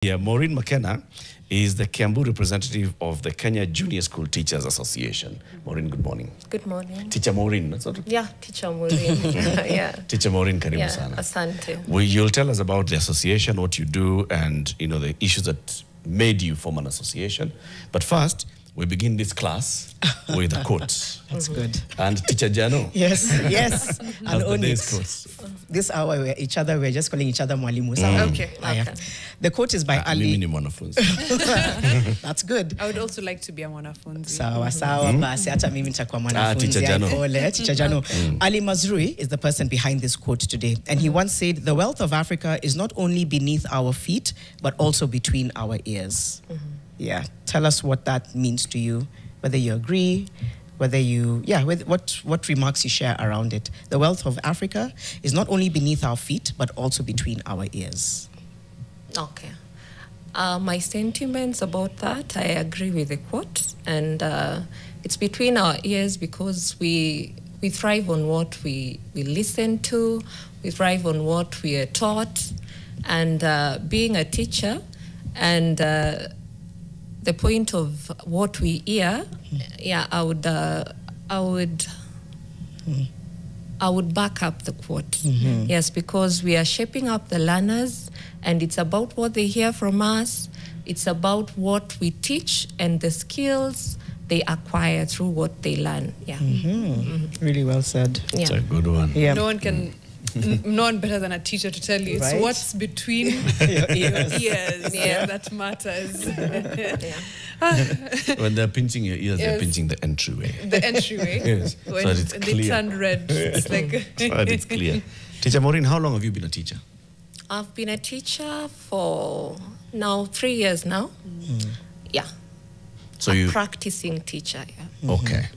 Yeah, Maureen Makena is the Kiambu representative of the Kenya Junior School Teachers Association. Maureen, good morning. Good morning. Teacher Maureen. Yeah, Teacher Maureen. Yeah. Teacher Maureen, karibu sana. Asante. You'll tell us about the association, what you do, and the issues that made you form an association. But first, we begin this class with a quote. That's good. And Teacher Jano. Yes, yes. And on it. This hour, we're just calling each other mwalimu. Okay. The quote is by Ali. Mimi ni mwanafunzi. That's good. I would also like to be a mwanafunzi. Sawa, sawa, basi hata mimi nitakuwa mwanafunzi. Teacher Jano. Teacher Jano. Ali Mazrui is the person behind this quote today. And he once said, "The wealth of Africa is not only beneath our feet, but also between our ears." Yeah. Tell us what that means to you, whether you agree, whether you, what remarks you share around it. The wealth of Africa is not only beneath our feet, but also between our ears. Okay. My sentiments about that, I agree with the quote. And it's between our ears because we thrive on what we listen to, we thrive on what we are taught. And being a teacher and the point of what we hear, I would back up the quote. Yes, because we are shaping up the learners, and it's about what they hear from us. It's about what we teach and the skills they acquire through what they learn. Yeah. Really well said. That's a good one. Yeah. No one can, no one better than a teacher to tell you. It's Right? what's between your ears Yeah. that matters. When they're pinching your ears, they're Yes. pinching the entryway. The entryway. Yes. When So that it's they clear. turn red, it's like... So that it's clear. Teacher Maureen, how long have you been a teacher? I've been a teacher for now 3 years now. Yeah. So A practicing teacher, yeah. Okay.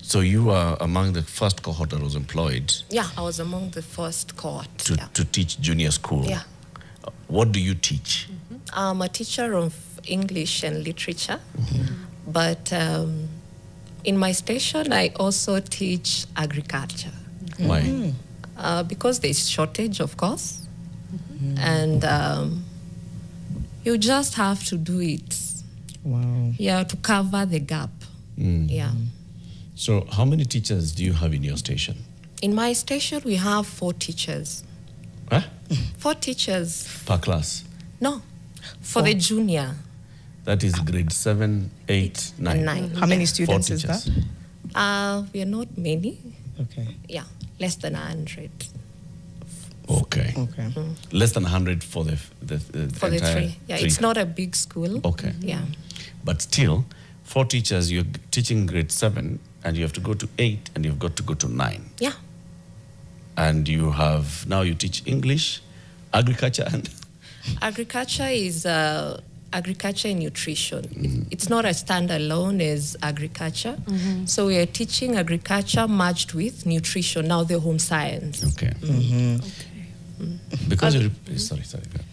So you are among the first cohort that was employed Yeah, I was among the first cohort. to teach junior school. Yeah. What do you teach? I'm a teacher of English and literature, but in my station, I also teach agriculture. Why? Because there's shortage, of course, and you just have to do it. Wow. Yeah, to cover the gap. Yeah. So how many teachers do you have in your station? In my station, we have 4 teachers. Huh? 4 teachers. Per class? No, for the junior. That is grade 7, 8, 9. And 9. How many 4 students is teachers. that? We are not many. Okay. Yeah, less than 100. Okay. Okay. Less than 100 for the For the entire 3. Yeah, it's not a big school. Okay. Yeah. But still, 4 teachers, you're teaching grade 7, and you have to go to 8, and you've got to go to 9. Yeah. And now you teach English, agriculture, and... Agriculture is agriculture and nutrition. It's not a standalone as agriculture. So we are teaching agriculture merged with nutrition, now the home science. Okay. Because sorry.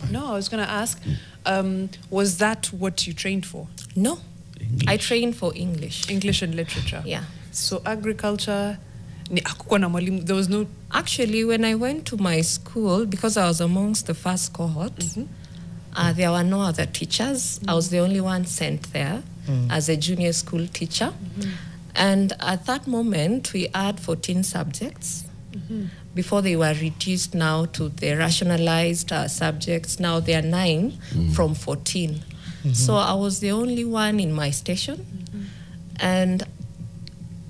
No, I was going to ask, was that what you trained for? No, English. I train for English. English and literature? Yeah. So agriculture, there was no... Actually, when I went to my school, because I was amongst the first cohort, there were no other teachers. I was the only one sent there as a junior school teacher. And at that moment, we had 14 subjects. Before they were reduced now to the rationalized subjects. Now they are 9 from 14. So I was the only one in my station. And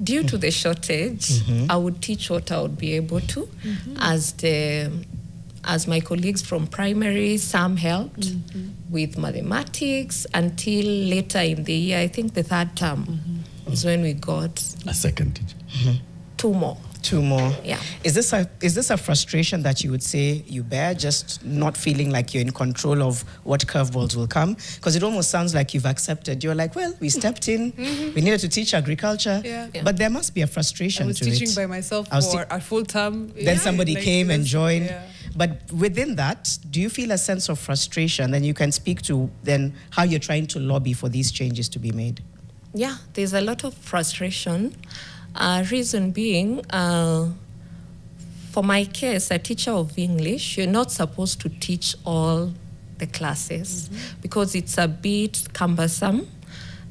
due to the shortage, I would teach what I would be able to. As my colleagues from primary, some helped with mathematics until later in the year, I think the 3rd term is when we got A second teacher. 2 more. 2 more. Yeah. Is this a frustration that you would say you bear, just not feeling like you're in control of what curveballs will come? Because it almost sounds like you've accepted. You're like, well, we stepped in, we needed to teach agriculture, but there must be a frustration I was to it. teaching by myself for a full term. Then somebody came and joined. Yeah. But within that, do you feel a sense of frustration? Then you can speak to then how you're trying to lobby for these changes to be made. Yeah, there's a lot of frustration. Reason being, for my case, a teacher of English, you're not supposed to teach all the classes because it's a bit cumbersome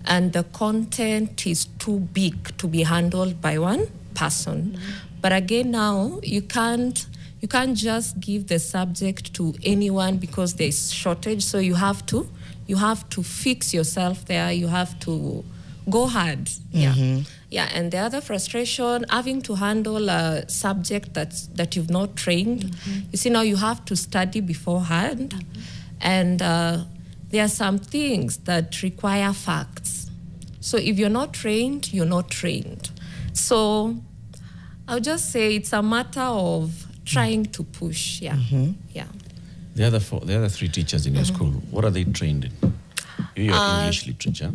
and the content is too big to be handled by one person. But again, now you can't just give the subject to anyone because there's shortage. So you have to fix yourself there. You have to go hard. Yeah. And the other frustration, having to handle a subject that you've not trained. You see, now you have to study beforehand, and there are some things that require facts. So if you're not trained, you're not trained. So I'll just say it's a matter of trying to push. Yeah. The other three teachers in your school, what are they trained in? You're English literature.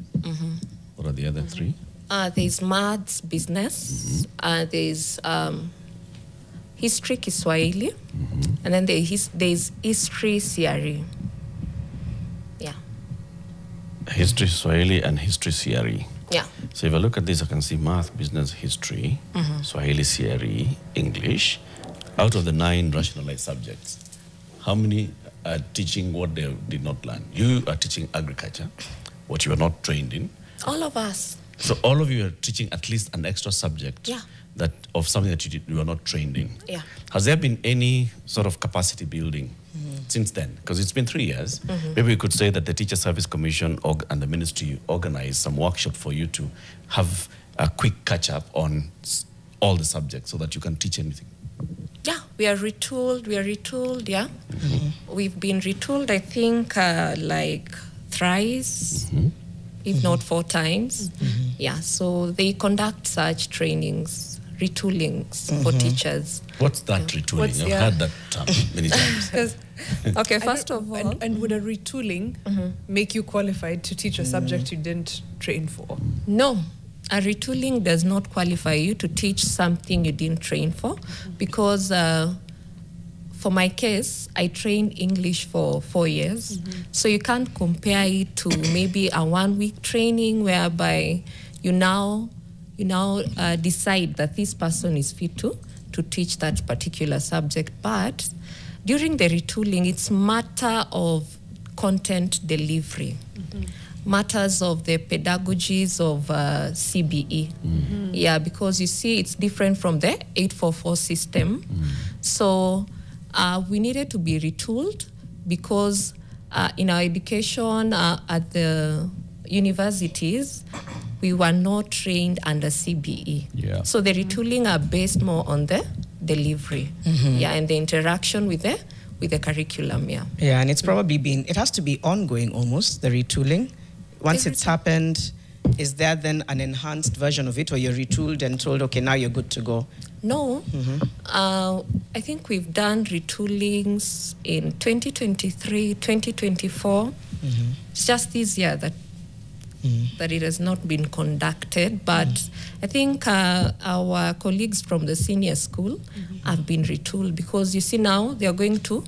What are the other three? There's maths, business. There's history, Kiswahili, and then there's history, CRE. Yeah. History, Swahili, and history, CRE. Yeah. So if I look at this, I can see math, business, history, Swahili, CRE, English. Out of the 9 rationalized subjects, how many are teaching what they did not learn? You are teaching agriculture, what you are not trained in. All of us. So all of you are teaching at least an extra subject that of something that you are not trained in. Yeah. Has there been any sort of capacity building since then? Because it's been 3 years. Maybe we could say that the Teacher Service Commission and the ministry organized some workshop for you to have a quick catch up on all the subjects so that you can teach anything. Yeah, we are retooled, yeah. We've been retooled, I think, like thrice, if not 4 times. Yeah, so they conduct such trainings, retoolings for teachers. What's that retooling? I've heard that term many times. Okay, first of all. And would a retooling make you qualified to teach a subject you didn't train for? No. A retooling does not qualify you to teach something you didn't train for because for my case, I trained English for 4 years. So you can't compare it to maybe a 1-week training whereby you now decide that this person is fit to teach that particular subject. But during the retooling, it's matter of content delivery. Matters of the pedagogies of CBE. Yeah, because you see it's different from the 844 system. So we needed to be retooled because in our education at the universities, we were not trained under CBE. Yeah. So the retooling are based more on the delivery, and the interaction with the curriculum, Yeah, and it's probably it has to be ongoing almost, the retooling. Once it's happened, is there then an enhanced version of it or you're retooled and told, okay, now you're good to go? No. I think we've done retoolings in 2023, 2024. It's just this year that it has not been conducted. But I think our colleagues from the senior school have been retooled because you see now they are going to,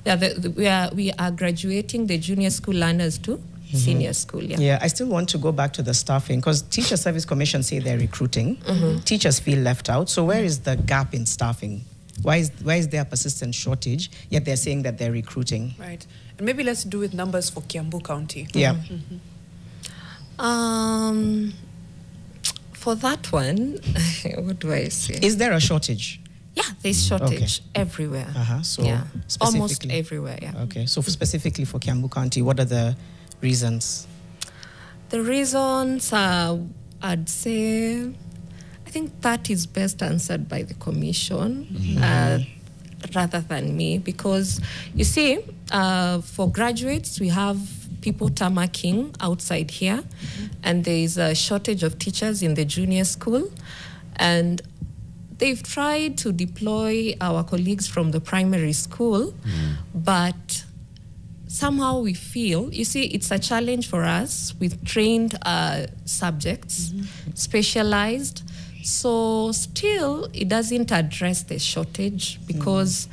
we are graduating the junior school learners to senior school. Yeah, I still want to go back to the staffing because Teacher Service Commission say they're recruiting. Teachers feel left out. So where is the gap in staffing? Why is there a persistent shortage, yet they're saying that they're recruiting? Right. And maybe let's do with numbers for Kiambu County. Yeah. For that one, what do I say? Is there a shortage? Yeah, there's shortage everywhere. So almost everywhere, Okay, so specifically for Kiambu County, what are the reasons? The reasons, I'd say, I think that is best answered by the commission rather than me, because you see, for graduates, we have people tamarking outside here, and there is a shortage of teachers in the junior school, and they've tried to deploy our colleagues from the primary school, but somehow we feel, you see, it's a challenge for us with trained subjects, specialized. So still, it doesn't address the shortage because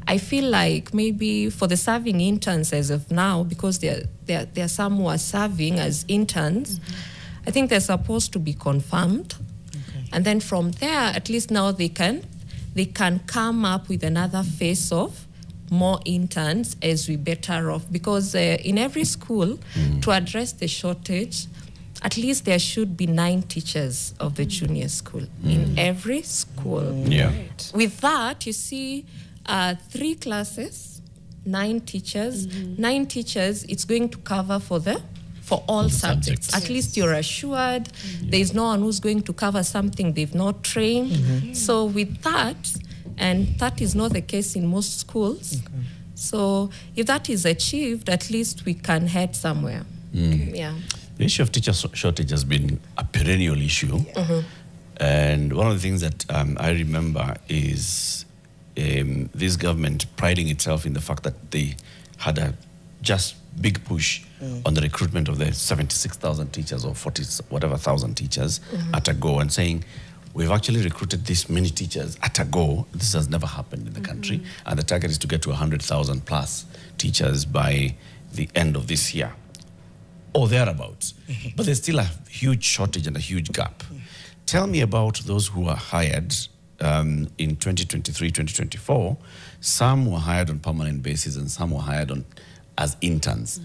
I feel like maybe for the serving interns as of now, because there are some who are serving as interns, I think they're supposed to be confirmed. And then from there, at least now they can come up with another phase of more interns as we better off, because in every school, to address the shortage, at least there should be 9 teachers of the junior school in every school. Yeah. Right. With that, you see 3 classes, 9 teachers. 9 teachers, it's going to cover for all subjects. At least you're assured there's no one who's going to cover something they've not trained. So with that, and that is not the case in most schools. So if that is achieved, at least we can head somewhere. Yeah. The issue of teacher shortage has been a perennial issue. And one of the things that I remember is this government priding itself in the fact that they had a just big push on the recruitment of the 76,000 teachers or 40 whatever thousand teachers at a go, and saying, we've actually recruited this many teachers at a go. This has never happened in the country. And the target is to get to 100,000 plus teachers by the end of this year, or thereabouts. But there's still a huge shortage and a huge gap. Tell me about those who are hired in 2023, 2024. Some were hired on permanent basis and some were hired on as interns.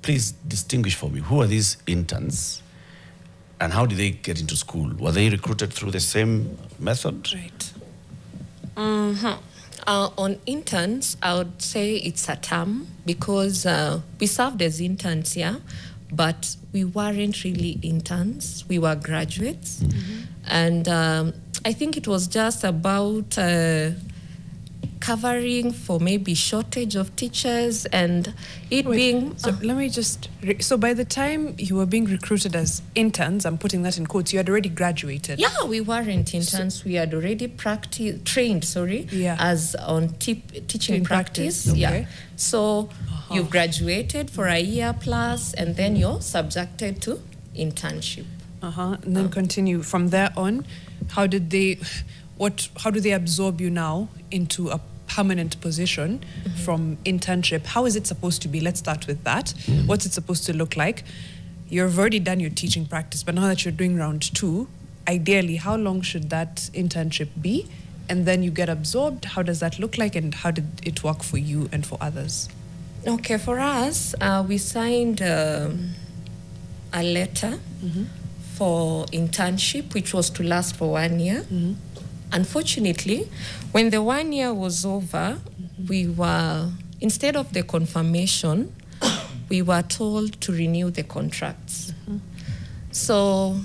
Please distinguish for me, who are these interns and how did they get into school? Were they recruited through the same method? Right. On interns, I would say it's a term, because we served as interns, but we weren't really interns. We were graduates. And I think it was just about covering for maybe shortage of teachers and it being... So let me just... So by the time you were being recruited as interns, I'm putting that in quotes, you had already graduated. Yeah, we weren't interns. We had already trained as on teaching practice. Okay. Yeah. So you've graduated for a year plus and then you're subjected to internship. And then continue. From there on, how do they absorb you now into a permanent position from internship? How is it supposed to be? Let's start with that. What's it supposed to look like? You've already done your teaching practice, but now that you're doing round 2, ideally, how long should that internship be? And then you get absorbed. How does that look like, and how did it work for you and for others? Okay, for us, we signed a letter for internship, which was to last for 1 year. Unfortunately, when the 1 year was over, we were, instead of the confirmation, we were told to renew the contracts. So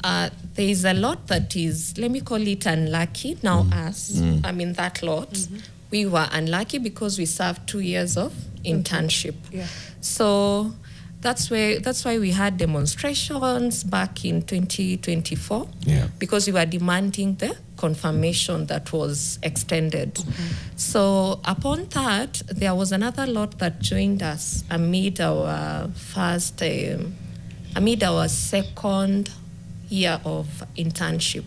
there is a lot that is, let me call it unlucky. Now us, I mean that lot, we were unlucky because we served 2 years of internship. So that's why we had demonstrations back in 2024, because we were demanding the confirmation that was extended. So upon that, there was another lot that joined us amid our second year of internship.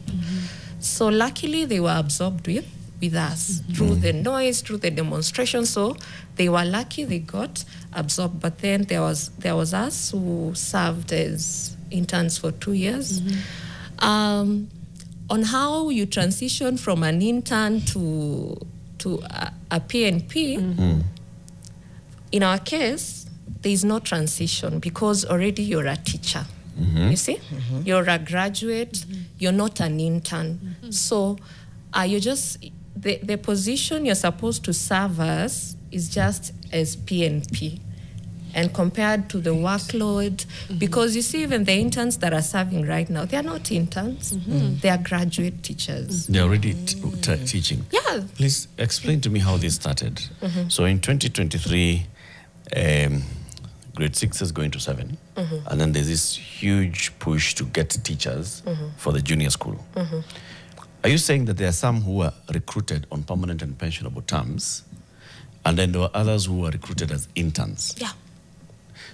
So luckily they were absorbed with us through the noise, through the demonstration. So they were lucky, they got absorbed. But then there was us who served as interns for 2 years. On how you transition from an intern to a PNP, in our case, there is no transition because already you're a teacher. You see? You're a graduate, you're not an intern. So you're just... The position you're supposed to serve as is just as PNP. And compared to the workload, because you see, even the interns that are serving right now, they are not interns. They are graduate teachers. They're already teaching. Yeah. Please explain to me how this started. So in 2023, grade 6 is going to 7. And then there's this huge push to get teachers for the junior school. Are you saying that there are some who were recruited on permanent and pensionable terms, and then there were others who were recruited as interns? Yeah.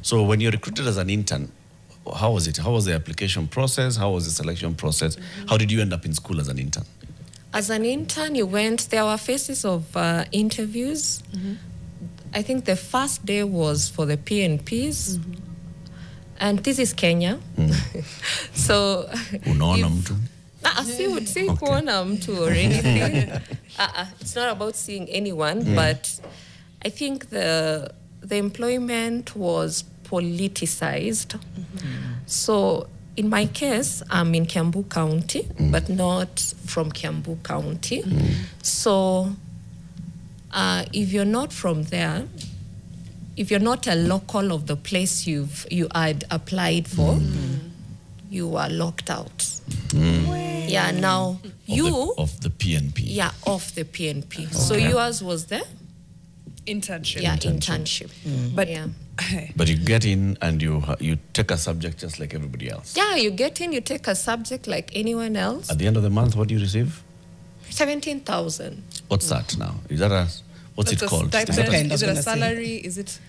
So when you're recruited as an intern, how was it? How was the application process? How was the selection process? How did you end up in school as an intern? As an intern, there were phases of interviews. I think the first day was for the PNPs. And this is Kenya. So... Unaona mtu? kuona mtu or anything. It's not about seeing anyone, but I think the employment was politicized. So in my case, I'm in Kiambu County, but not from Kiambu County. So if you're not from there, if you're not a local of the place you had applied for, you are locked out. Yeah, now of the PNP. Yeah, of the PNP. So yours was the Internship. Yeah, internship. But yeah. But you get in and you take a subject just like everybody else. Yeah, you get in, you take a subject like anyone else. At the end of the month, what do you receive? 17,000. What's that now? Is that what's that's it called? Stipend. Is it a gonna say. salary? Is it?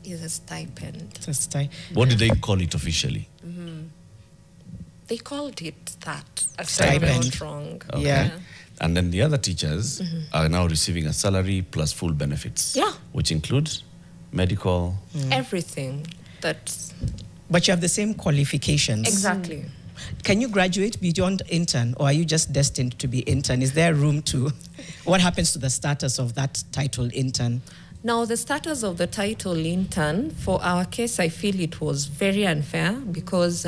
Is a stipend. What did they call it officially? They called it that. A if I'm stipend. not wrong. Okay. Yeah. And then the other teachers are now receiving a salary plus full benefits. Yeah. Which includes medical. Everything. That's But you have the same qualifications. exactly. Can you graduate beyond intern, or are you just destined to be intern? Is there room to? What happens to the status of that title intern? Now, the status of the title intern, for our case, I feel it was very unfair because,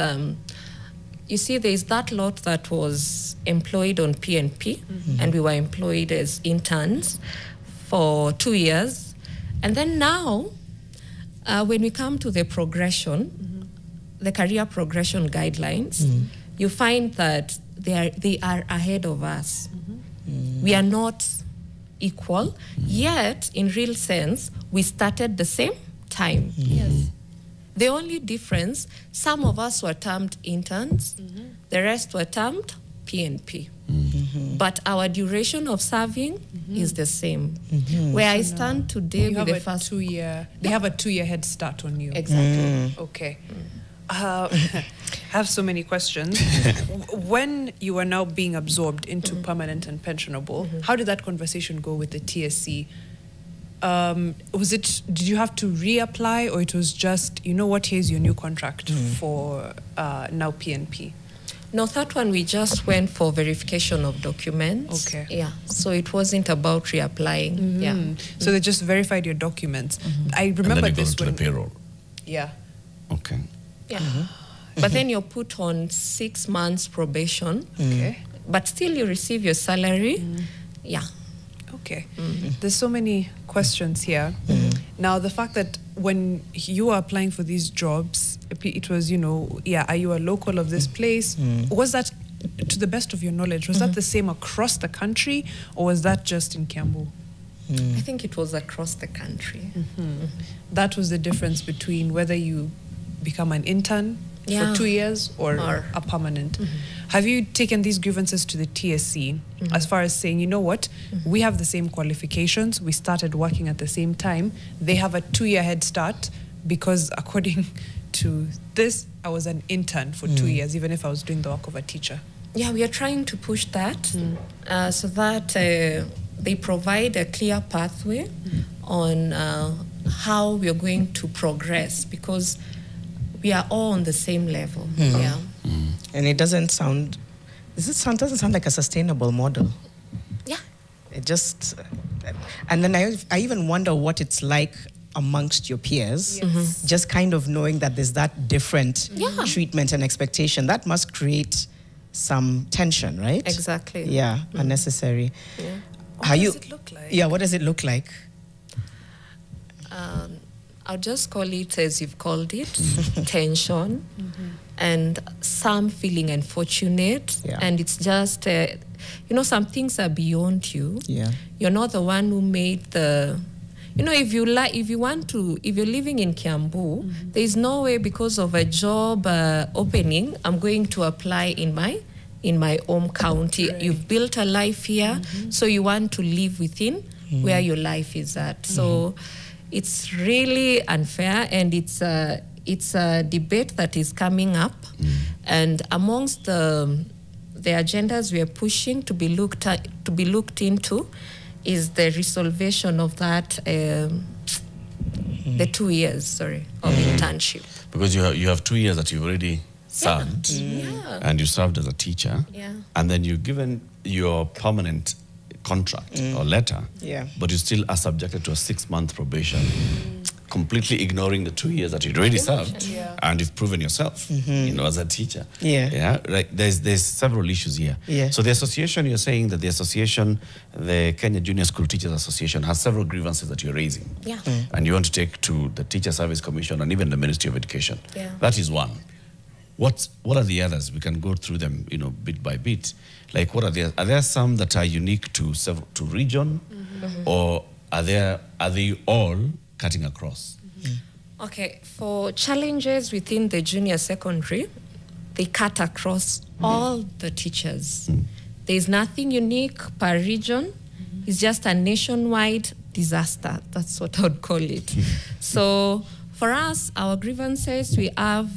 you see, there's that lot that was employed on PNP, and we were employed as interns for 2 years. And then now, when we come to the progression, the career progression guidelines, you find that they are ahead of us. We are not equal, yet in real sense, we started the same time. Yes. The only difference, some of us were termed interns, the rest were termed PNP. But our duration of serving is the same. Where I stand today You with have the a first 2 year. They have a 2 year head start on you. Exactly. Okay. I have so many questions. When you are now being absorbed into permanent and pensionable, how did that conversation go with the TSC? Did you have to reapply, or it was just, you know what, here's your new contract for now PNP? No, that one we just went for verification of documents. Okay. Yeah. So it wasn't about reapplying. Yeah. So they just verified your documents. I And remember then you go this to when the payroll. Yeah. Okay. Yeah. But then you're put on 6 months probation. Okay. But still you receive your salary. Yeah. Okay. There's so many questions here. Now, the fact that when you were applying for these jobs, it was, are you a local of this place? Was that, to the best of your knowledge, was that the same across the country, or was that just in Kiambu? I think it was across the country. That was the difference between whether you become an intern Yeah. for 2 years or Or- a permanent. Have you taken these grievances to the TSC as far as saying, you know what, we have the same qualifications, we started working at the same time, they have a 2 year head start because according to this, I was an intern for 2 years, even if I was doing the work of a teacher? Yeah, we are trying to push that so that they provide a clear pathway on how we are going to progress, because we are all on the same level. Yeah. And it doesn't sound like a sustainable model. Yeah. It just, and then I even wonder what it's like amongst your peers, Yes. just kind of knowing that there's that different Yeah. treatment and expectation. That must create some tension, right? Exactly. Yeah, unnecessary. Yeah. What does it look like? Yeah, what does it look like? I'll just call it as you've called it, tension, and some feeling unfortunate. Yeah. And it's just, some things are beyond you. Yeah. You're not the one who made the, if you're living in Kiambu, there is no way because of a job opening, I'm going to apply in my home county. Right. You've built a life here, so you want to live within where your life is at. So it's really unfair, and it's a debate that is coming up. And amongst the agendas we are pushing to be looked into is the resolution of that the 2 years, of internship. Because you have 2 years that you've already served, Yeah. and you served as a teacher, Yeah. and then you're given your permanent contract or letter, but you still are subjected to a 6-month probation, completely ignoring the 2 years that you'd already served, and you've proven yourself, as a teacher. Right. There's several issues here. So the association, you're saying that the association, the Kenya Junior School Teachers Association, has several grievances that you're raising, and you want to take to the Teacher Service Commission and even the Ministry of Education. That is one. What are the others? We can go through them, bit by bit. Like, what are there some that are unique to region, or are they all cutting across? Okay, for challenges within the junior secondary, they cut across all the teachers. There's nothing unique per region. It's just a nationwide disaster. That's what I would call it. So for us, our grievances, we have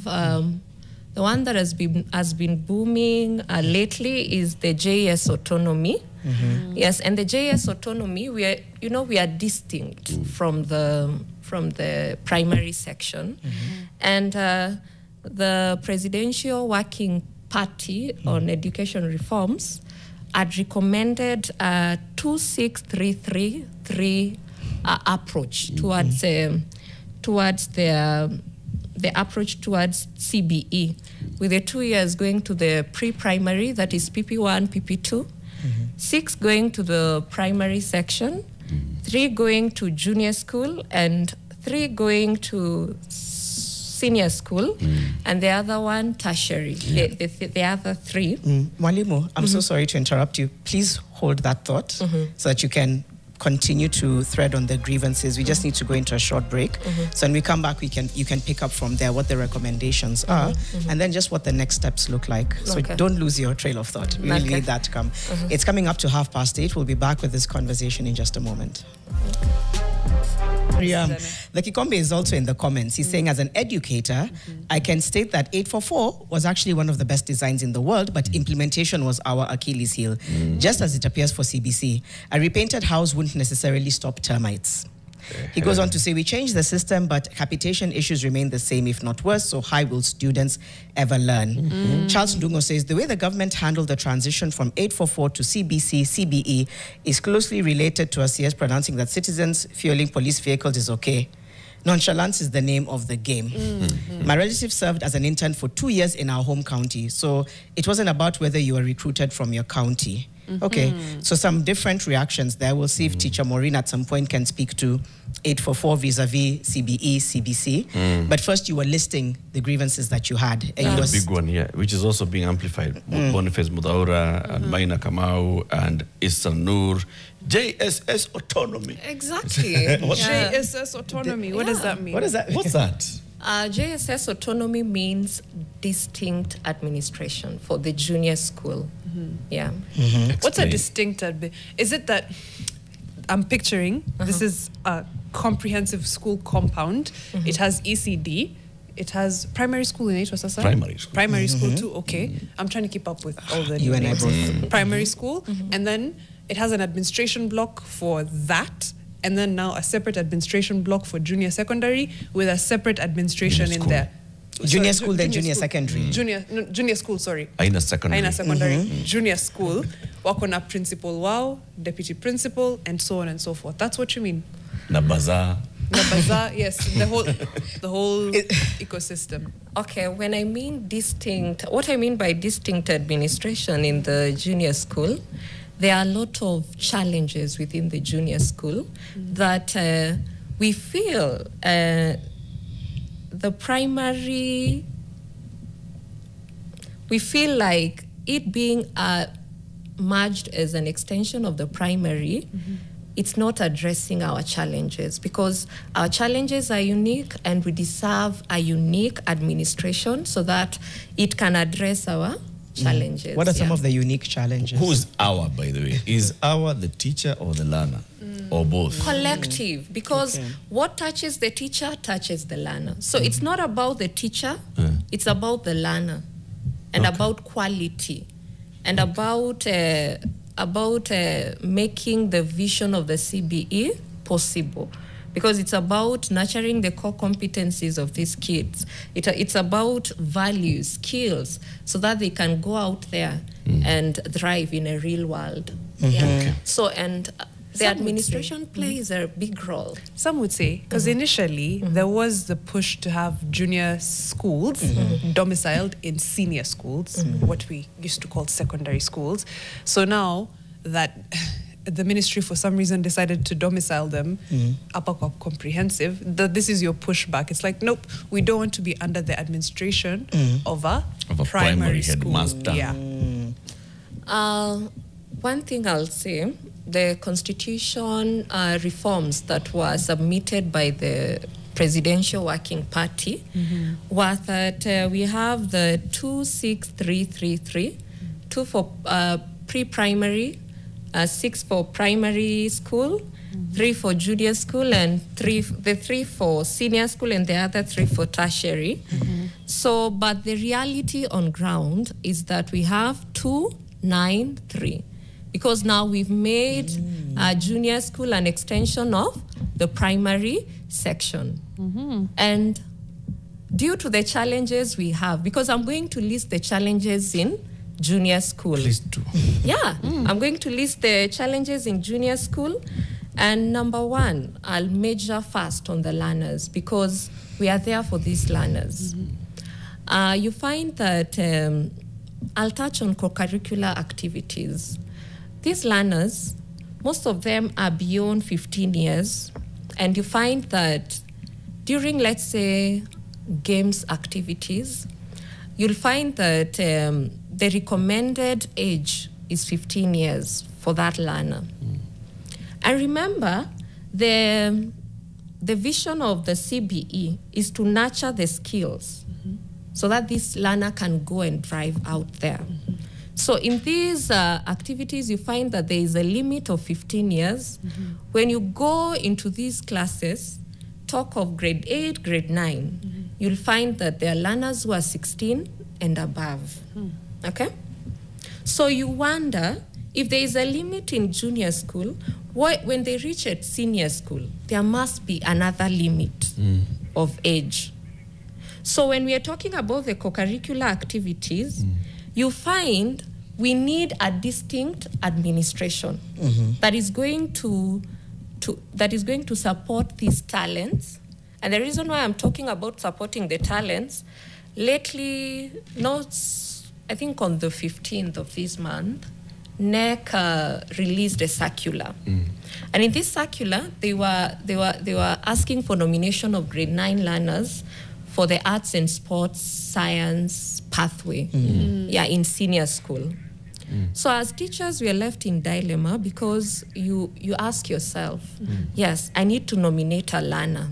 the one that has been booming lately is the JS Autonomy. Yes, and the JS Autonomy, we are distinct from the primary section, and the Presidential Working Party on Education Reforms had recommended a 2-6-3-3 approach towards the approach towards CBE, with the 2 years going to the pre-primary, that is PP1, PP2, 6 going to the primary section, 3 going to junior school, and 3 going to senior school, and the other one tertiary, the other 3. Mwalimu, I'm so sorry to interrupt you. Please hold that thought so that you can continue to thread on the grievances. We just need to go into a short break. So when we come back, you can pick up from there what the recommendations are, and then just what the next steps look like. So don't lose your trail of thought. We really need that to come. It's coming up to 8:30. We'll be back with this conversation in just a moment. The Kikombe is also in the comments. He's saying, as an educator, I can state that 844 was actually one of the best designs in the world, but implementation was our Achilles heel, just as it appears for CBC. A repainted house wouldn't necessarily stop termites. He goes on to say, we changed the system, but capitation issues remain the same, if not worse, so how will students ever learn? Charles Ndungo says, the way the government handled the transition from 844 to CBC, CBE is closely related to CS pronouncing that citizens fueling police vehicles is okay. Nonchalance is the name of the game. My relative served as an intern for 2 years in our home county, so it wasn't about whether you were recruited from your county. Okay, so some different reactions there. We'll see if Teacher Maureen at some point can speak to 844 vis-a-vis CBE, CBC. But first, you were listing the grievances that you had. And the big one here, which is also being amplified. Boniface Mudaura and Maina Kamau and Issa Noor. JSS Autonomy. Exactly. JSS Autonomy. What does that mean? What's that? JSS Autonomy means distinct administration for the junior school. What's a distinct is it that I'm picturing this is a comprehensive school compound, it has ECD, it has primary school in it, what's that? Primary school too, okay. I'm trying to keep up with all the you and I both. Primary school, and then it has an administration block for that, and then now a separate administration block for junior secondary with a separate administration in there. Junior school, then junior secondary. Junior school, sorry. Aina secondary. Junior school. Wako na principal wao, deputy principal, and so on and so forth. That's what you mean? Na bazaar, yes. The whole ecosystem. Okay, when I mean distinct, what I mean by distinct administration in the junior school, there are a lot of challenges within the junior school that we feel the primary, we feel like it being merged as an extension of the primary, it's not addressing our challenges, because our challenges are unique and we deserve a unique administration so that it can address our challenges. What are some of the unique challenges? Who is our, by the way? Is our the teacher or the learner? Or both? Collective, because what touches the teacher touches the learner. So it's not about the teacher, it's about the learner, and about quality, and about making the vision of the CBE possible. Because it's about nurturing the core competencies of these kids. It's about values, skills, so that they can go out there and thrive in a real world. Yeah. Okay. So, and the Some would administration plays a big role. Some would say, because initially there was the push to have junior schools domiciled in senior schools, what we used to call secondary schools. So now that the ministry for some reason decided to domicile them upper comprehensive, this is your pushback. It's like, nope, we don't want to be under the administration of a primary school. headmaster. Yeah. One thing I'll say, the constitution reforms that were submitted by the Presidential Working Party was that we have the 26333, 2 for pre-primary, 6 for primary school, 3 for junior school, and 3 for senior school, and the other 3 for tertiary. So, but the reality on ground is that we have 293. Because now we've made junior school an extension of the primary section. And due to the challenges we have, because I'm going to list the challenges in junior school. Please do. Yeah, I'm going to list the challenges in junior school. And number one, I'll measure first on the learners because we are there for these learners. You find that I'll touch on co-curricular activities. These learners, most of them are beyond 15 years, and you find that during, let's say, games activities, you'll find that the recommended age is 15 years for that learner. And remember, the vision of the CBE is to nurture the skills so that this learner can go and drive out there. So in these activities, you find that there is a limit of 15 years. When you go into these classes, talk of grade 8, grade 9, you'll find that there are learners who are 16 and above, okay? So you wonder, if there is a limit in junior school, when they reach at senior school, there must be another limit of age. So when we are talking about the co-curricular activities, you find we need a distinct administration that is going to support these talents. And the reason why I'm talking about supporting the talents, lately, I think on the 15th of this month, NEC released a circular. And in this circular, they were asking for nomination of grade 9 learners for the arts and sports science pathway, in senior school. So as teachers, we are left in dilemma because you ask yourself, yes, I need to nominate a learner.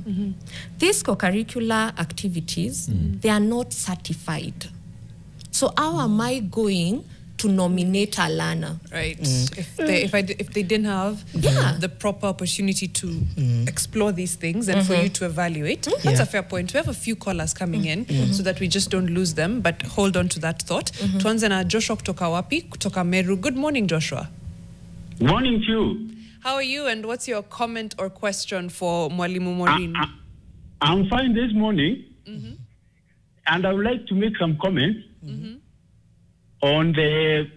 These co-curricular activities, they are not certified. So how am I going to nominate a learner? Right. If they didn't have the proper opportunity to explore these things and for you to evaluate, that's a fair point. We have a few callers coming in so that we just don't lose them, but hold on to that thought. Tuanze na Joshua kutoka wapi? Kutoka Meru. Good morning, Joshua. Morning to you. How are you, and what's your comment or question for Mwalimu Maureen? I'm fine this morning, and I would like to make some comments on the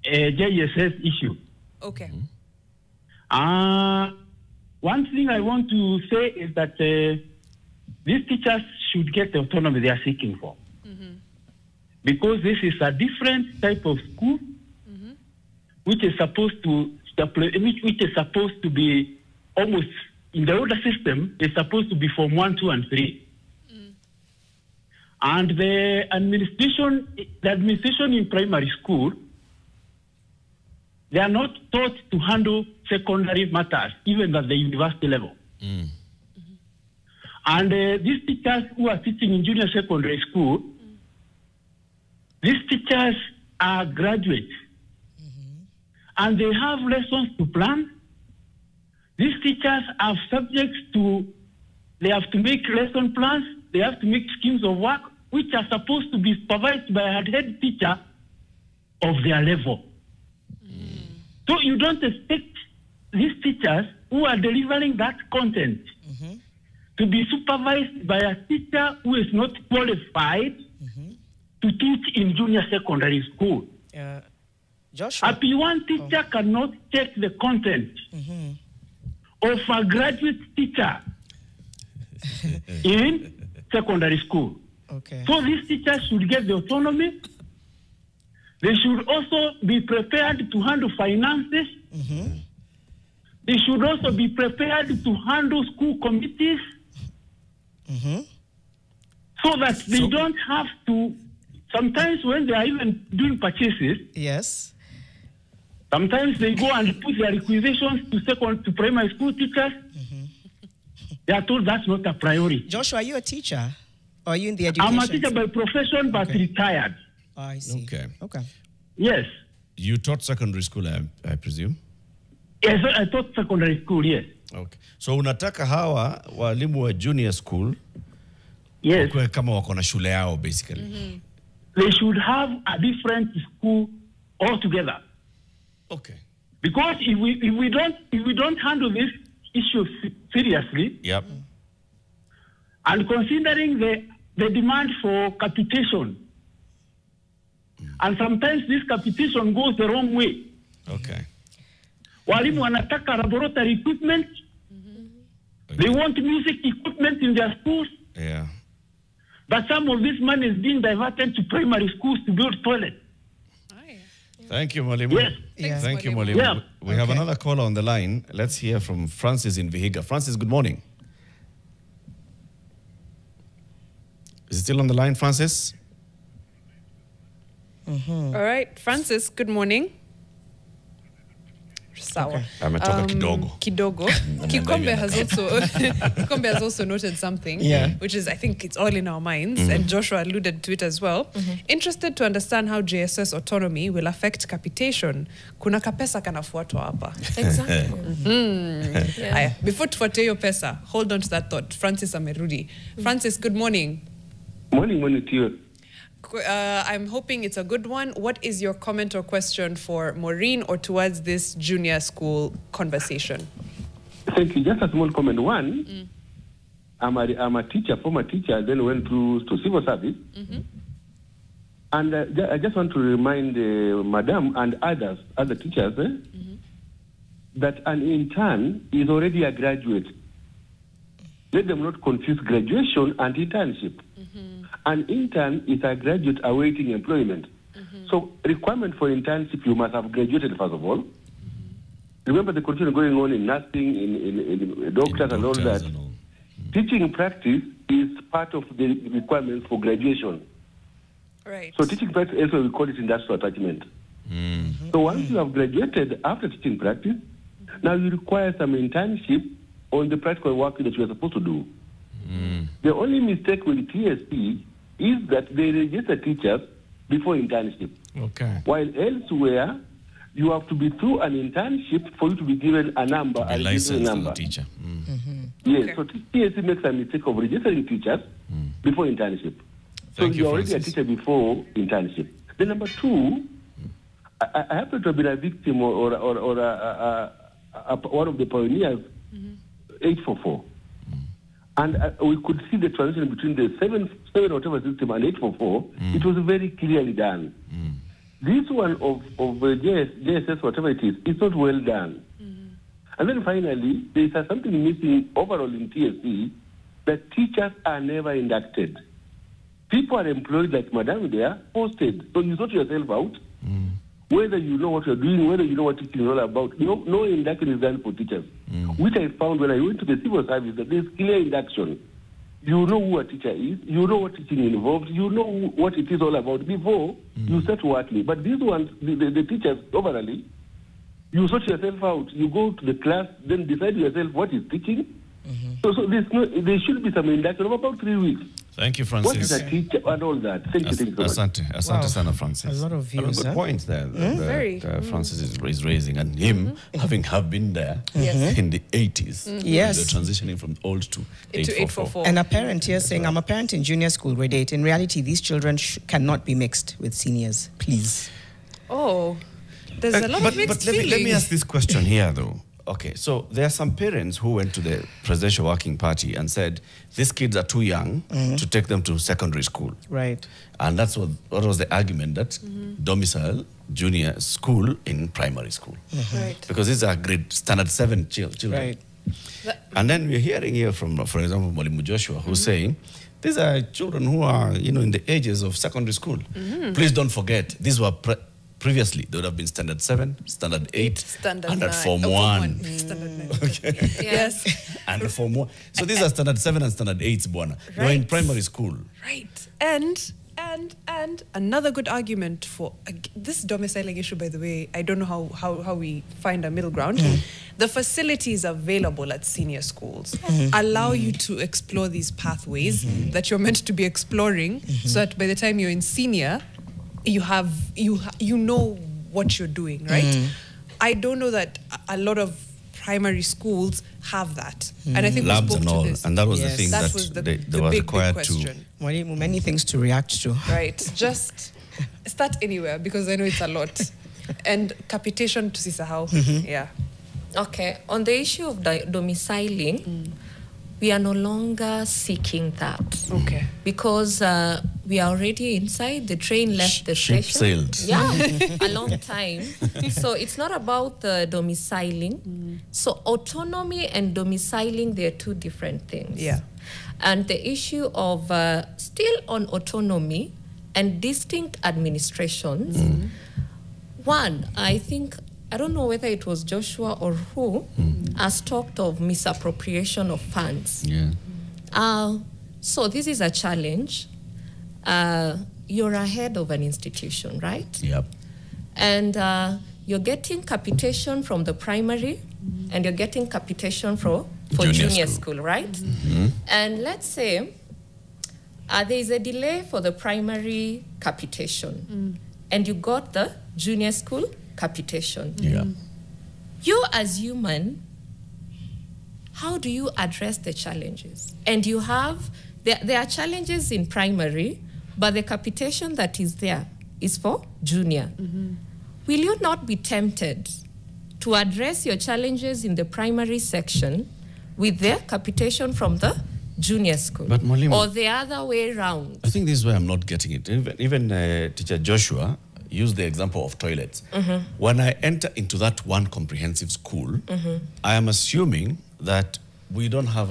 JSS issue. Okay. One thing I want to say is that these teachers should get the autonomy they are seeking for. Because this is a different type of school which is supposed to be almost in the older system is supposed to be Form 1, 2, and 3. And the administration in primary school, they are not taught to handle secondary matters, even at the university level. And these teachers who are teaching in junior secondary school, these teachers are graduates. And they have lessons to plan. These teachers have subjects they have to make lesson plans, they have to make schemes of work, which are supposed to be supervised by a head teacher of their level. So you don't expect these teachers who are delivering that content to be supervised by a teacher who is not qualified to teach in junior secondary school. Joshua. A P1 teacher cannot check the content of a graduate teacher in secondary school. Okay. So these teachers should get the autonomy. They should also be prepared to handle finances. They should also be prepared to handle school committees so that they don't have to, sometimes when they are even doing purchases, Yes. sometimes they go and put their requisitions to primary school teachers. They are told that's not a priority. Joshua, are you a teacher? Or are you in the education? I'm a teacher by profession, but retired. Oh, I see. Okay. Yes. You taught secondary school, I presume? Yes, I taught secondary school, yes. Okay. So unataka hawa walimu wa junior school Yes. wakue kama wako na shule yao basically. They should have a different school altogether. Okay. Because if we don't handle this issue seriously, Yep. and considering the demand for capitation, and sometimes this capitation goes the wrong way. Okay. Walimu wanataka laboratory equipment. They want music equipment in their schools. Yeah. But some of this money is being diverted to primary schools to build toilets. Thank you, Mwalimu. Yes. Yeah. Thank you, Mwalimu. Mwalimu. Yeah. We have another caller on the line. Let's hear from Francis in Vihiga. Francis, good morning. Is it still on the line, Francis? All right, Francis, good morning. Sawa. Ametoka kidogo. Kidogo. Kikombe has also noted something, which is, I think it's all in our minds, and Joshua alluded to it as well. Interested to understand how JSS autonomy will affect capitation. Kuna kapesa kanafuatwa hapa. Exactly. Aya, before tufuate hiyo pesa, hold on to that thought. Francis amerudi. Francis, good morning. Morning to you. I'm hoping it's a good one. What is your comment or question for Maureen or towards this junior school conversation? Thank you. Just a small comment. One, I'm a teacher, former teacher, then went to civil service. And I just want to remind Madam and other teachers that an intern is already a graduate. Let them not confuse graduation and internship. An intern is a graduate awaiting employment. So requirement for internship, you must have graduated first of all. Remember the confusion going on in nursing, in doctors and all that. Teaching practice is part of the requirements for graduation. Right. So teaching practice also we call it industrial attachment. So once you have graduated after teaching practice, now you require some internship on the practical work that you are supposed to do. The only mistake with TSP is that they register teachers before internship. Okay. While elsewhere, you have to be through an internship for you to be given a number, A a license number. as a teacher. Yes, Okay. so TSP makes a mistake of registering teachers before internship. So Thank you, you're already Francis. a teacher before internship. Then number two, I happen to have been a victim or one of the pioneers, 844. And we could see the transition between the 7 whatever system and 844. It was very clearly done. This one of JSS, whatever it is, it's not well done. And then finally, there is something missing overall in TSC, that teachers are never inducted. People are employed like Madam there, posted. So you sort yourself out, whether you know what you're doing, whether you know what teaching is all about. No induction is done for teachers, which I found when I went to the civil service, that there's clear induction. You know who a teacher is, you know what teaching involves, you know what it is all about before you start working. But these ones, the teachers, overall, you sort yourself out. You go to the class, then decide yourself what is teaching. So there should be some induction of about 3 weeks. Thank you, What is Francis. a teacher and all that? Thank you so much. Asante sana, Francis. A lot of views, Good points there Very. that Francis is raising. And him, having been there in the 80s. Yes. They're transitioning from old to 844. And a parent here saying, I'm a parent in junior school, grade 8. In reality, these children cannot be mixed with seniors. Please. Oh, there's a lot of mixed let feelings. me ask this question here, though. Okay, so there are some parents who went to the Presidential Working Party and said, these kids are too young to take them to secondary school. Right. And that's what was the argument, that domicile junior school in primary school. Right. Because these are grade standard 7 children. Right. And then we're hearing here from, for example, Mwalimu Joshua, who's saying, these are children who are, in the ages of secondary school. Please don't forget, these were previously, they would have been standard 7, standard 8, Standard and 9. at Form 1. Standard 9. Okay. Yes. And the Form 1. So these are standard 7 and standard 8s, Bwana. They were in Right. primary school. Right. And another good argument for this domiciling issue, by the way, I don't know how we find a middle ground. The facilities available at senior schools allow you to explore these pathways that you're meant to be exploring, so that by the time you're in senior, you know what you're doing, right? I don't know that a lot of primary schools have that. And I think Labs we spoke and to all. this. And that was Yes. the thing That that was the they were big required to. question. Mwalimu, many things to react to. Right. Just start anywhere, because I know it's a lot. And capitation to sisahau. Yeah. Okay, on the issue of domiciling, we are no longer seeking that. Okay. Because we are already inside. The train left the Ship station. sailed. Yeah, a long time. So it's not about the domiciling. So autonomy and domiciling, they're two different things. Yeah. And the issue of still on autonomy and distinct administrations, one, I think, I don't know whether it was Joshua or who, has talked of misappropriation of funds. Yeah. So this is a challenge. You're ahead of an institution, right? Yep. And you're getting capitation from the primary, and you're getting capitation for junior school, right? And let's say there is a delay for the primary capitation, and you got the junior school capitation. Yeah. You as human, how do you address the challenges? And you have, there are challenges in primary, but the capitation that is there is for junior. Will you not be tempted to address your challenges in the primary section with their capitation from the junior school? But Mwalimu, or the other way around? I think this is where I'm not getting it. Even Teacher Joshua used the example of toilets. When I enter into that one comprehensive school, I am assuming that we don't have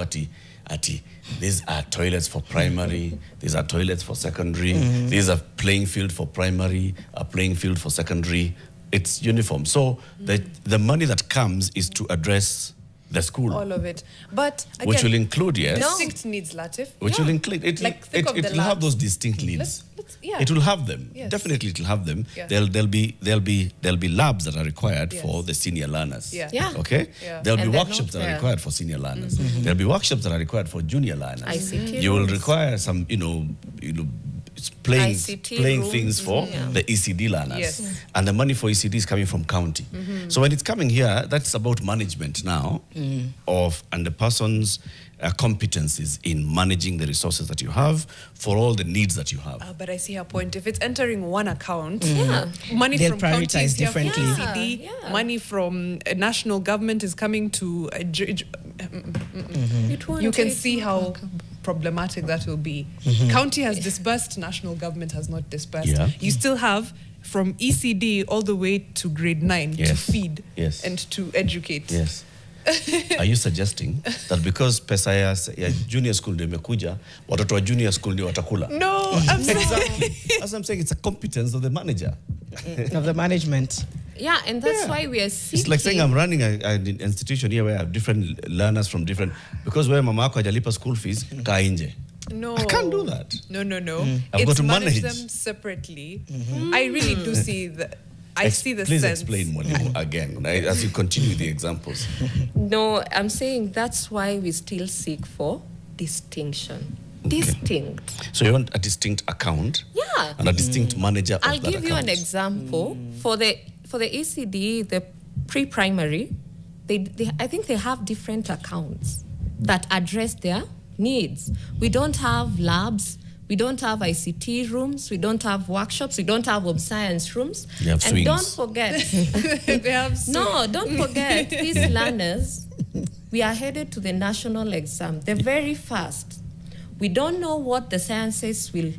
these are toilets for primary, these are toilets for secondary, these are playing field for primary, a playing field for secondary. It's uniform. So the money that comes is to address the school. All of it. But again, which will include, yes. distinct needs, Latif. Which will include, it will have those distinct needs. Yeah. It will have them. Yes. Definitely it will have them. Yeah. There'll be labs that are required for the senior learners. Yeah. Yeah. Okay? Yeah. There'll be And they're workshops not that are there. required for senior learners. There'll be workshops that are required for junior learners. ICT You will rooms. require some, playing ICT rooms, things for the ECD learners. Yes. And the money for ECD is coming from county. So when it's coming here, that's about management now and the person's competencies in managing the resources that you have for all the needs that you have. But I see her point. If it's entering one account, Yeah. money They'll from counties prioritize here for differently. ECD, Yeah. money from a national government is coming to It won't you can take see how problematic that will be. County has disbursed, national government has not disbursed. Yeah. You still have from ECD all the way to grade 9 to Yes. feed Yes. and to educate. Yes. Are you suggesting that because pesa ya junior school ndio imekuja, watoto wa junior school ndio watakula? No, I'm saying. Exactly. As I'm saying, it's a competence of the manager. Of the management. Yeah, and that's why we are seeking. It's like saying I'm running an institution here where I have different learners from different, because where mama yako hajalipa school fees, kaa nje. No. I can't do that. No. I've It's got to manage manage. them separately. I really do see the. I see the Please sense. explain Mwalimu again as you continue the examples. No, I'm saying that's why we still seek for distinction. Distinct. So you want a distinct account Yeah. and a distinct manager of I'll that give you an account. example. For the ECD, the pre-primary, I think they have different accounts that address their needs. We don't have labs. We don't have ICT rooms. We don't have workshops. We don't have home science rooms. You have and swings. don't forget, don't forget, these learners, we are headed to the national exam. They're very fast. We don't know what the sciences will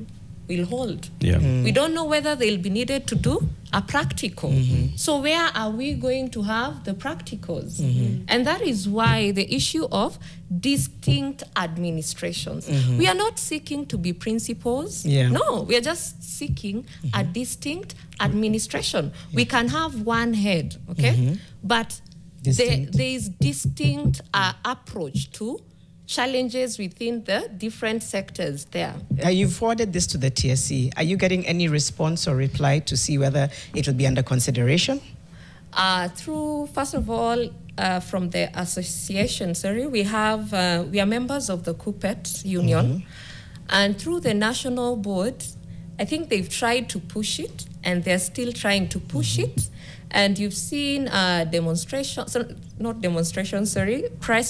hold. Yeah. We don't know whether they'll be needed to do a practical. So where are we going to have the practicals? And that is why the issue of distinct administrations. We are not seeking to be principals. No, we are just seeking a distinct administration. We can have one head, okay? But there is distinct approach to challenges within the different sectors there. You've forwarded this to the TSC. Are you getting any response or reply to see whether it will be under consideration? First of all, from the association, we are members of the CUPET union, and through the national board, I think they've tried to push it, and they're still trying to push it. And you've seen press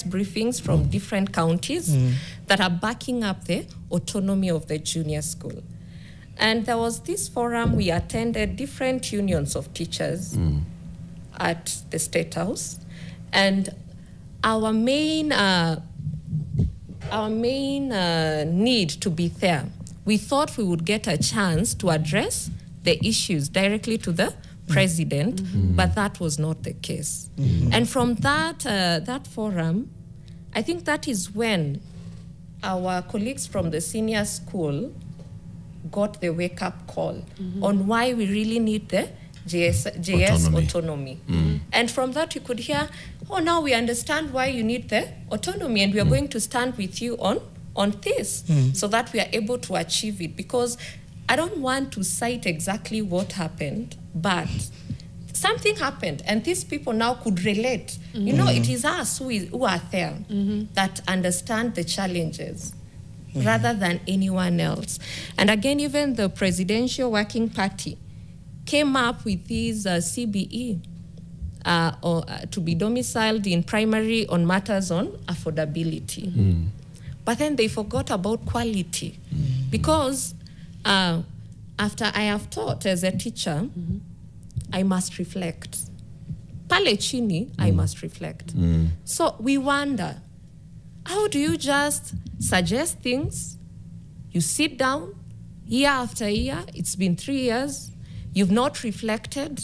briefings from different counties that are backing up the autonomy of the junior school. And there was this forum, we attended different unions of teachers at the State House. And our main need to be there, we thought we would get a chance to address the issues directly to the president, but that was not the case. And from that forum, I think that is when our colleagues from the senior school got the wake-up call on why we really need the JS autonomy. And from that you could hear, oh, now we understand why you need the autonomy, and we are going to stand with you on this so that we are able to achieve it. Because I don't want to cite exactly what happened, but something happened, and these people now could relate. You know, it is us who are there that understand the challenges rather than anyone else. And again, even the Presidential Working Party came up with these CBE to be domiciled in primary on matters on affordability. But then they forgot about quality because after I have taught as a teacher, I must reflect. Pale chini, I must reflect. So we wonder, how do you just suggest things? You sit down year after year, it's been 3 years, you've not reflected.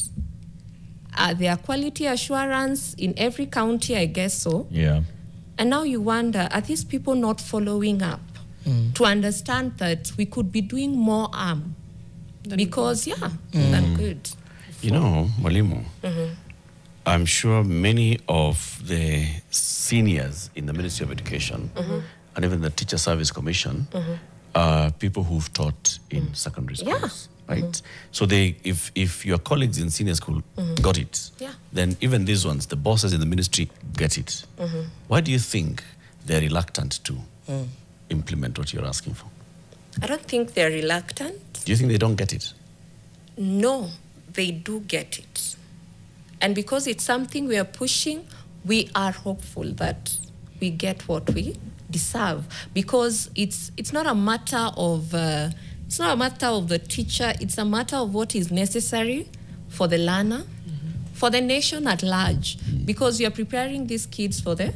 There are quality assurance in every county, I guess so. Yeah. And now you wonder, are these people not following up to understand that we could be doing more harm? Because, than good. You know, Mwalimu, I'm sure many of the seniors in the Ministry of Education and even the Teacher Service Commission are people who've taught in secondary schools, right? So if your colleagues in senior school got it, then even these ones, the bosses in the ministry, get it. Why do you think they're reluctant to implement what you're asking for? I don't think they're reluctant. Do you think they don't get it? No, they do get it. And because it's something we are pushing, we are hopeful that we get what we deserve. Because it's not a matter of the teacher, it's a matter of what is necessary for the learner, for the nation at large. Because you're preparing these kids for the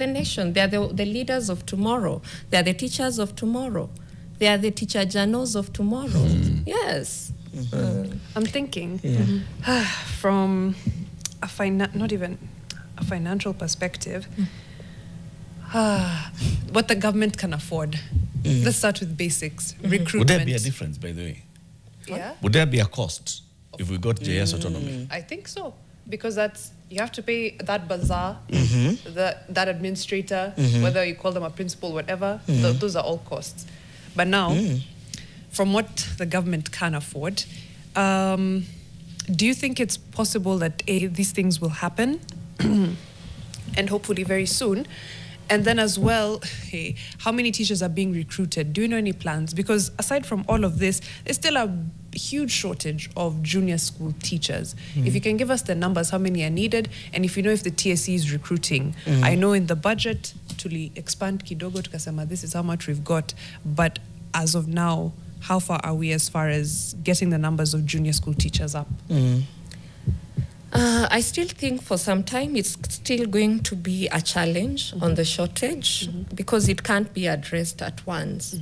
nation. They are the leaders of tomorrow. They are the teachers of tomorrow. They are the teacher journals of tomorrow. Yes. I'm thinking from not even a financial perspective, what the government can afford. Let's start with basics. Recruitment. Would there be a difference, by the way? Yeah. Would there be a cost if we got JS autonomy? I think so. Because you have to pay that bazaar, that administrator, whether you call them a principal, whatever, those are all costs. But now, from what the government can afford, do you think it's possible that these things will happen, and hopefully very soon? And then as well, how many teachers are being recruited? Do you know any plans? Because aside from all of this, there's still a huge shortage of junior school teachers. If you can give us the numbers, how many are needed, and if you know if the TSC is recruiting. I know in the budget, to expand kidogo, tukasema this is how much we've got, but as of now, how far are we as far as getting the numbers of junior school teachers up? I still think for some time it's still going to be a challenge on the shortage because it can't be addressed at once.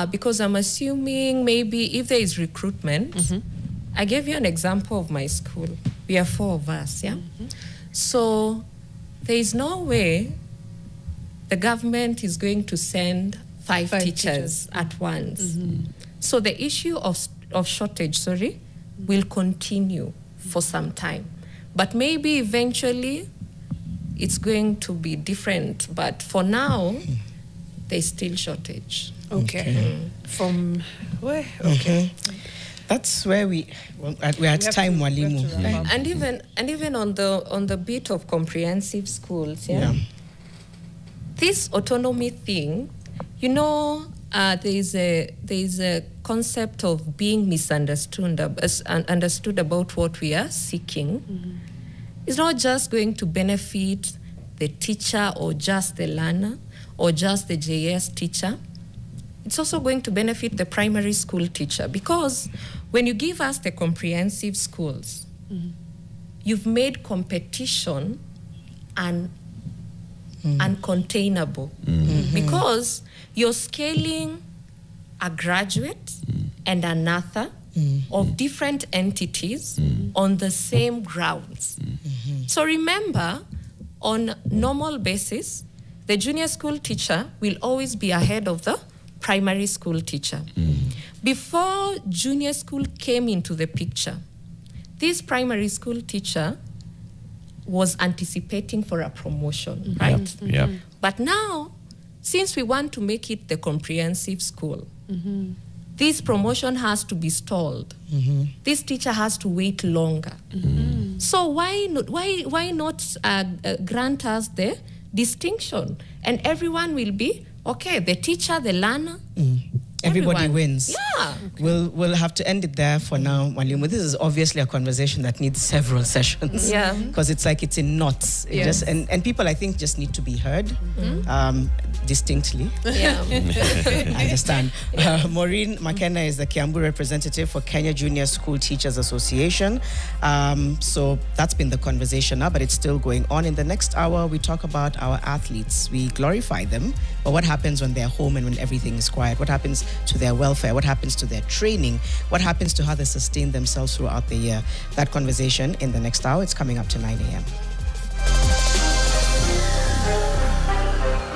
Because I'm assuming maybe if there is recruitment, I gave you an example of my school. We are 4 of us, yeah? So there is no way the government is going to send five teachers at once. So the issue of shortage, will continue for some time. But maybe eventually it's going to be different. But for now, there's still shortage. Okay. From where? Okay. That's where we're at time, Walimu. And even on the bit of comprehensive schools, this autonomy thing, you know, there's a concept of being misunderstood understood about what we are seeking. It's not just going to benefit the teacher or just the learner or just the JS teacher. It's also going to benefit the primary school teacher, because when you give us the comprehensive schools, you've made competition uncontainable, because you're scaling a graduate and another of different entities on the same grounds. So remember, on normal basis, the junior school teacher will always be ahead of the primary school teacher. Before junior school came into the picture, this primary school teacher was anticipating for a promotion, right? But now, since we want to make it the comprehensive school, this promotion has to be stalled. This teacher has to wait longer. So why not grant us the distinction? And everyone will be, okay, the teacher, the learner, everybody wins. Yeah. We'll have to end it there for now, Walimu. This is obviously a conversation that needs several sessions. Yeah. Because it's like it's in knots. It just, and people, I think, just need to be heard distinctly. Yeah. I understand. Maureen Makena is the Kiambu representative for Kenya Junior School Teachers Association. So that's been the conversation now, but it's still going on. In the next hour, we talk about our athletes. We glorify them, but what happens when they're home and when everything is quiet? What happens to their welfare? What happens to their training? What happens to how they sustain themselves throughout the year? That conversation in the next hour. It's coming up to 9 a.m.